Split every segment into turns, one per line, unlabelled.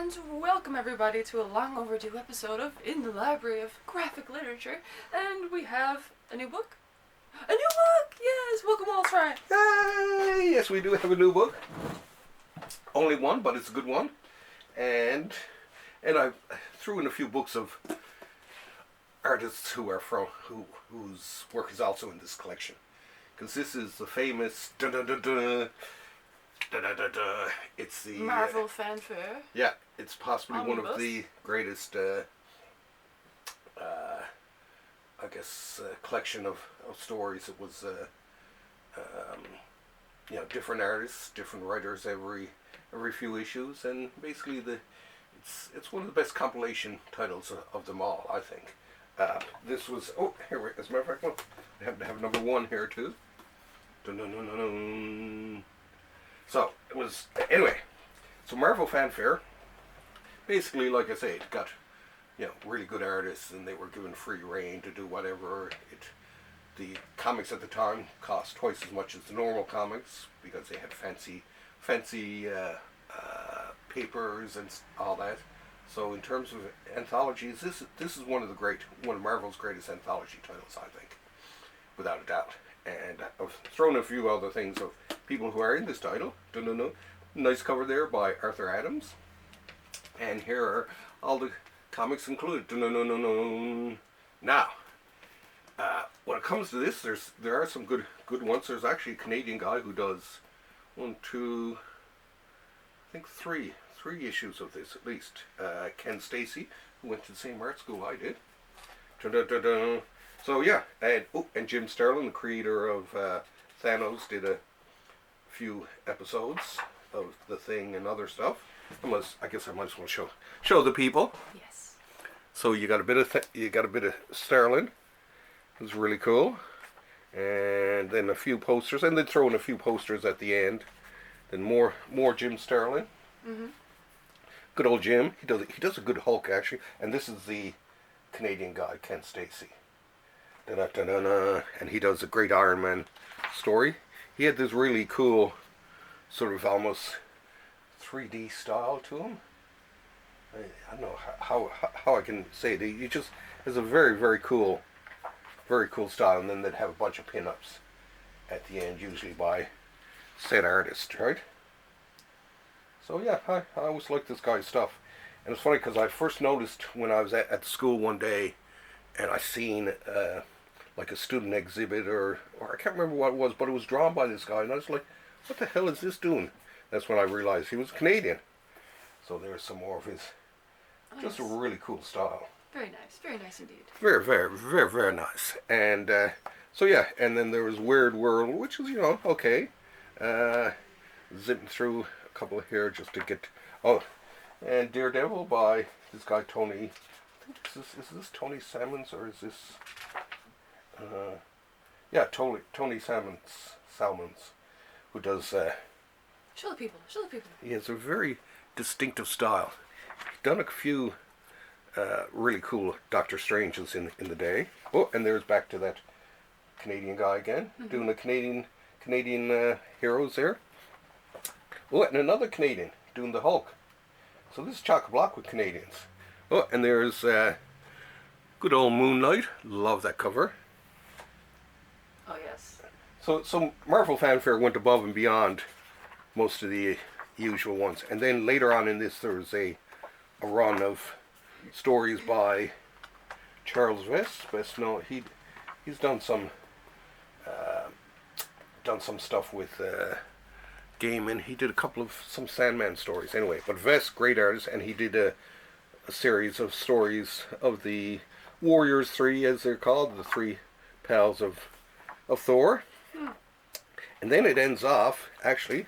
And welcome everybody to a long overdue episode of In the Library of Graphic Literature. And we have a new book. A new book! Yes! Welcome, Wallace Ryan.
Hey, yes, we do have a new book. Only one, but it's a good one. And I threw in a few books of artists whose work is also in this collection. Because this is the famous it's the
Marvel Fanfare.
Yeah, it's possibly
Omnibus.
one of the greatest collection of stories. It was different artists, different writers every few issues, and basically it's one of the best compilation titles of them all, I think. This was here, as a matter of fact, I happen to have number one here too. Dun, dun, dun, dun, dun. So it was anyway. So Marvel Fanfare, basically, like I say, it got really good artists, and they were given free reign to do whatever. The comics at the time cost twice as much as the normal comics because they had fancy papers and all that. So in terms of anthologies, this is one of Marvel's greatest anthology titles, I think, without a doubt. And I've thrown a few other things of people who are in this title. Nice cover there by Arthur Adams. And here are all the comics included. Now, when it comes to this, there are some good ones. There's actually a Canadian guy who does three issues of this at least. Ken Stacy, who went to the same art school I did. So yeah, and Jim Sterling, the creator of Thanos, did a few episodes of The Thing and other stuff. I guess I might as well show the people.
Yes.
So you got a bit of Sterling. It was really cool, and then a few posters, and then throw in a few posters at the end. Then more Jim Sterling.
Mm-hmm.
Good old Jim. He does a good Hulk actually, and this is the Canadian guy, Ken Stacy. And he does a great Iron Man story. He had this really cool, sort of almost 3D style to him. I don't know how I can say it. He just has a very, very cool style, and then they'd have a bunch of pin-ups at the end, usually by said artist, right? So yeah, I always liked this guy's stuff. And it's funny because I first noticed when I was at the school one day, and I seen like a student exhibit or I can't remember what it was, but it was drawn by this guy, and I was like, what the hell is this doing? That's when I realized he was Canadian. So there's some more of his, just a really cool style.
Very nice indeed.
Very, very, very, very nice. And so yeah, and then there was Weird World, which is, okay. Zipping through a couple here just to get, and Daredevil by this guy Tony, I think is this Tony Salmons, or is this, Tony Salmons, who does,
Show the people.
He has a very distinctive style. He's done a few really cool Doctor Stranges in the day. Oh, and there's back to that Canadian guy again, doing the Canadian heroes there. Oh, and another Canadian doing the Hulk. So this is chock-a-block with Canadians. Oh, and there's good old Moonlight. Love that cover.
Oh yes.
So Marvel Fanfare went above and beyond most of the usual ones. And then later on in this, there was a run of stories by Charles Vess. Best known, he's done some stuff with Gaiman. He did some Sandman stories anyway. But Vess, great artist, and he did a series of stories of the Warriors 3, as they're called, the three pals of Thor. And then it ends off, actually,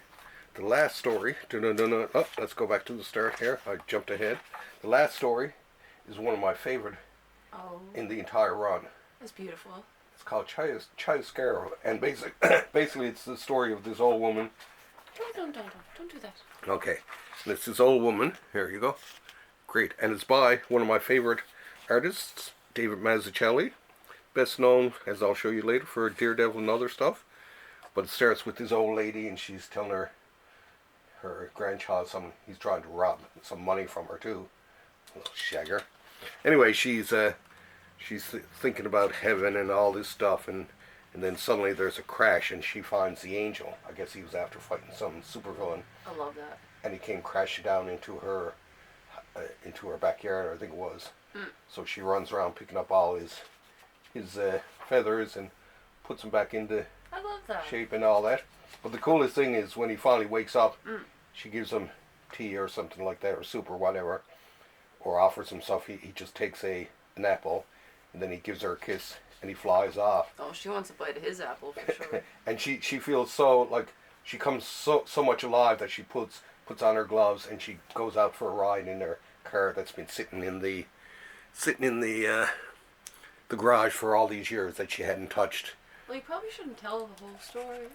the last story. Let's go back to the start here. I jumped ahead. The last story is one of my favorite in the entire run.
That's beautiful.
It's called Chiaroscuro, and basically it's the story of this old woman.
Don't do that.
Okay, and it's this old woman. Here you go. Great, and it's by one of my favorite artists, David Mazzucchelli, best known, as I'll show you later, for Daredevil and other stuff. But it starts with this old lady, and she's telling her her grandchild, he's trying to rob some money from her too. Little shagger. Anyway, she's thinking about heaven and all this stuff, and then suddenly there's a crash, and she finds the angel. I guess he was after fighting some supervillain.
I love that.
And he came crashing down into her backyard, I think it was. So she runs around picking up all his feathers and puts them back into
I love that.
shape and all that. But the coolest thing is when he finally wakes up, she gives him tea or something like that, or soup or whatever, or offers him stuff. He just takes an apple, and then he gives her a kiss, and he flies off.
Oh, she wants a bite of his apple for sure.
And she feels so, like, she comes so much alive that she puts on her gloves, and she goes out for a ride in her car that's been sitting in the garage for all these years that she hadn't touched.
Well, you probably shouldn't tell the whole story.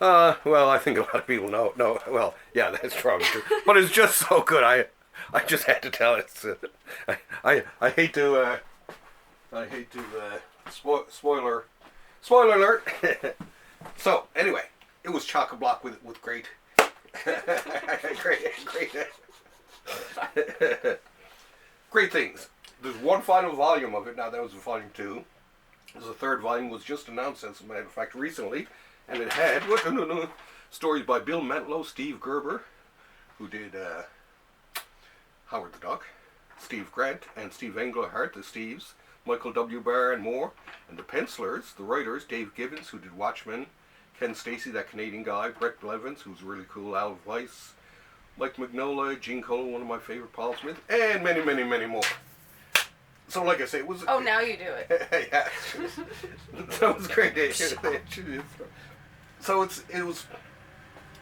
Well, I think a lot of people know. No, well, yeah, that's probably true. But it's just so good. I just had to tell it. I hate to spoiler alert. So anyway, it was chock-a-block with great great things. There's one final volume of it now. That was volume 2. There's a third volume was just announced, as a matter of fact, recently, and it had stories by Bill Mantlo, Steve Gerber, who did Howard the Duck, Steve Grant, and Steve Englehart, the Steves, Michael W. Barr, and more, and the pencilers, the writers, Dave Gibbons, who did Watchmen, Ken Stacy, that Canadian guy, Brett Blevins, who's really cool, Al Weiss, Mike Mignola, Gene Colan, one of my favorite, Paul Smith, and many, many, many more. So, like I say, it was...
Oh, now you do it.
Yeah. That was great. So it was,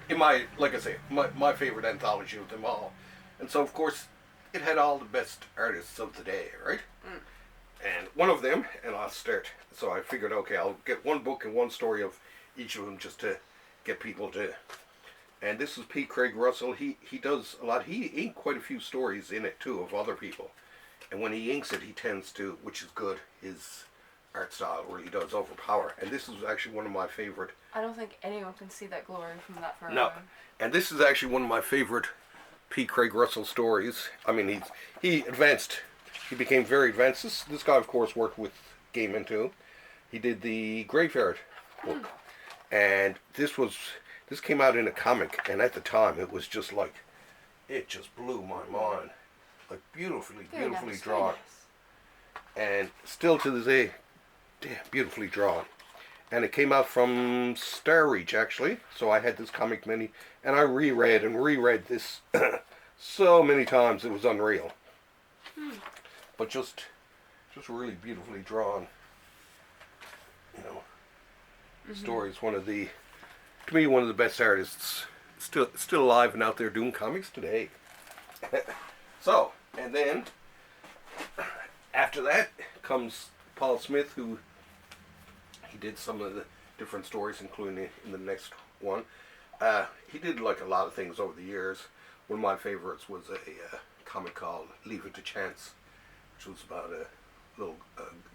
in my, like I say, my favorite anthology of them all. And so, of course, it had all the best artists of the day, right? And one of them, and I'll start, so I figured, okay, I'll get one book and one story of each of them just to get people to... And this is P. Craig Russell. He does a lot. He inked quite a few stories in it, too, of other people. And when he inks it, he tends to, which is good, his art style really does overpower. And this is actually one of my favorite...
I don't think anyone can see that glory from that far
No.
away.
And this is actually one of my favorite P. Craig Russell stories. I mean, he advanced. He became very advanced. This guy, of course, worked with Gaiman, too. He did the Graveyard book. And this came out in a comic. And at the time, it was just like, it just blew my mind. Like beautifully
Nice,
drawn, and still to this day, beautifully drawn. And it came out from Star Reach actually. So I had this comic mini, and I reread this so many times it was unreal. But just really beautifully drawn. You know, stories. To me, one of the best artists still alive and out there doing comics today. So. And then, after that, comes Paul Smith, who he did some of the different stories, including in the next one. He did like a lot of things over the years. One of my favorites was a comic called Leave It to Chance, which was about a little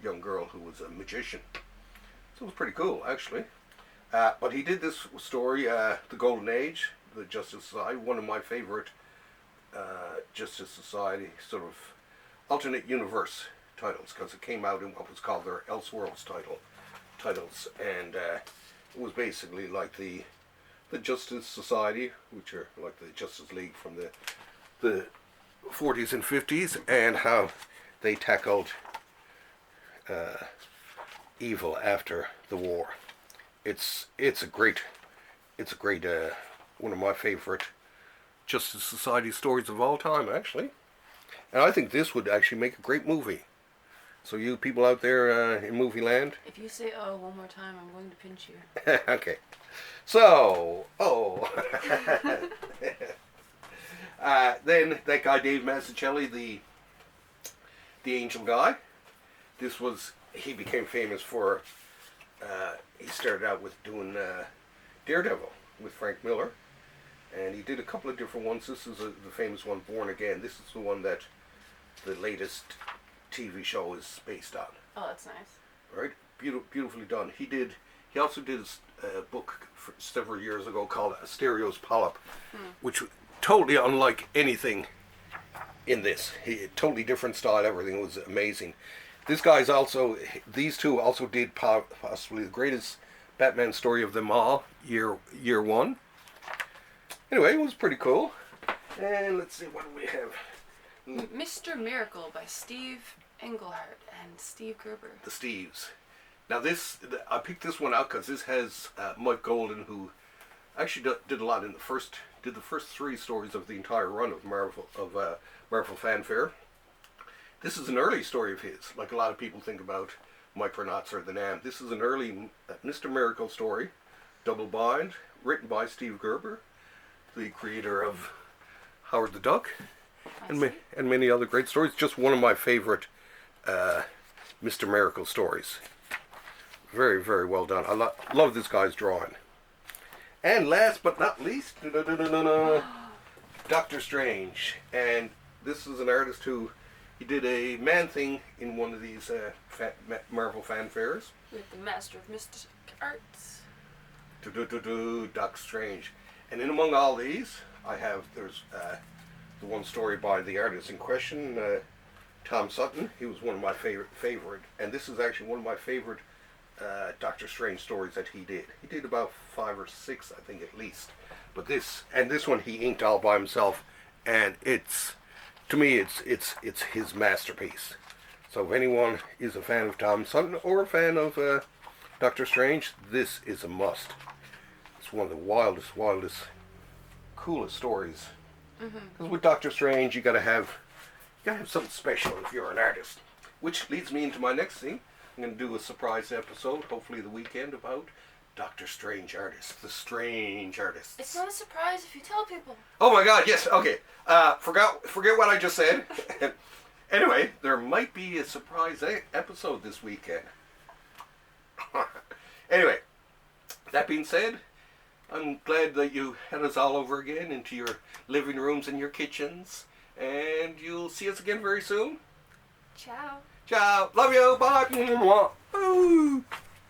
young girl who was a magician. So it was pretty cool, actually. But he did this story, The Golden Age, the Justice Society, one of my favorite Justice Society sort of alternate universe titles, because it came out in what was called their Elseworlds titles, and it was basically like the Justice Society, which are like the Justice League from the 40s and 50s, and how they tackled evil after the war. It's a great one of my favorite Justice Society stories of all time, actually. And I think this would actually make a great movie. So you people out there in movie land.
If you say "oh" one more time, I'm going to pinch you.
Okay. So, then that guy Dave Mazzucchelli, the Angel guy. He became famous for. He started out with doing Daredevil with Frank Miller. And he did a couple of different ones. This is the famous one, Born Again. This is the one that the latest TV show is based on.
Oh, that's nice.
Right? Beautifully done. He He also did a book several years ago called Asterios Polyp, which was totally unlike anything in this. Totally different style. Everything was amazing. These two also did possibly the greatest Batman story of them all, year one. Anyway, it was pretty cool. And let's see, what do we have?
Mr. Miracle by Steve Englehart and Steve Gerber.
The Steves. Now I picked this one out because this has Mike Golden, who actually did a lot in the first 3 stories of the entire run of Marvel Fanfare. This is an early story of his, like a lot of people think about Micronauts or the Nam. This is an early Mr. Miracle story, double bind, written by Steve Gerber, the creator of Howard the Duck, and many other great stories. Just one of my favorite Mr. Miracle stories. Very, very well done. I love this guy's drawing. And last but not least, Doctor Strange. And this is an artist who he did a Man-Thing in one of these Marvel Fanfares.
With the Master of Mystic Arts.
Doctor Strange. And in among all these, there's the one story by the artist in question, Tom Sutton. He was one of my favorite. And this is actually one of my favorite Doctor Strange stories that he did. He did about 5 or 6, I think, at least. But this one he inked all by himself, and to me it's his masterpiece. So if anyone is a fan of Tom Sutton or a fan of Doctor Strange, this is a must. It's one of the wildest, coolest stories. Because with Doctor Strange, you gotta have something special if you're an artist. Which leads me into my next thing. I'm going to do a surprise episode, hopefully the weekend, about Doctor Strange Artists, the Strange Artists.
It's not a surprise if you tell people.
Oh my God! Yes. Okay. Forget what I just said. Anyway, there might be a surprise episode this weekend. Anyway, that being said, I'm glad that you had us all over again into your living rooms and your kitchens, and you'll see us again very soon.
Ciao.
Ciao. Love you. Bye. Ooh.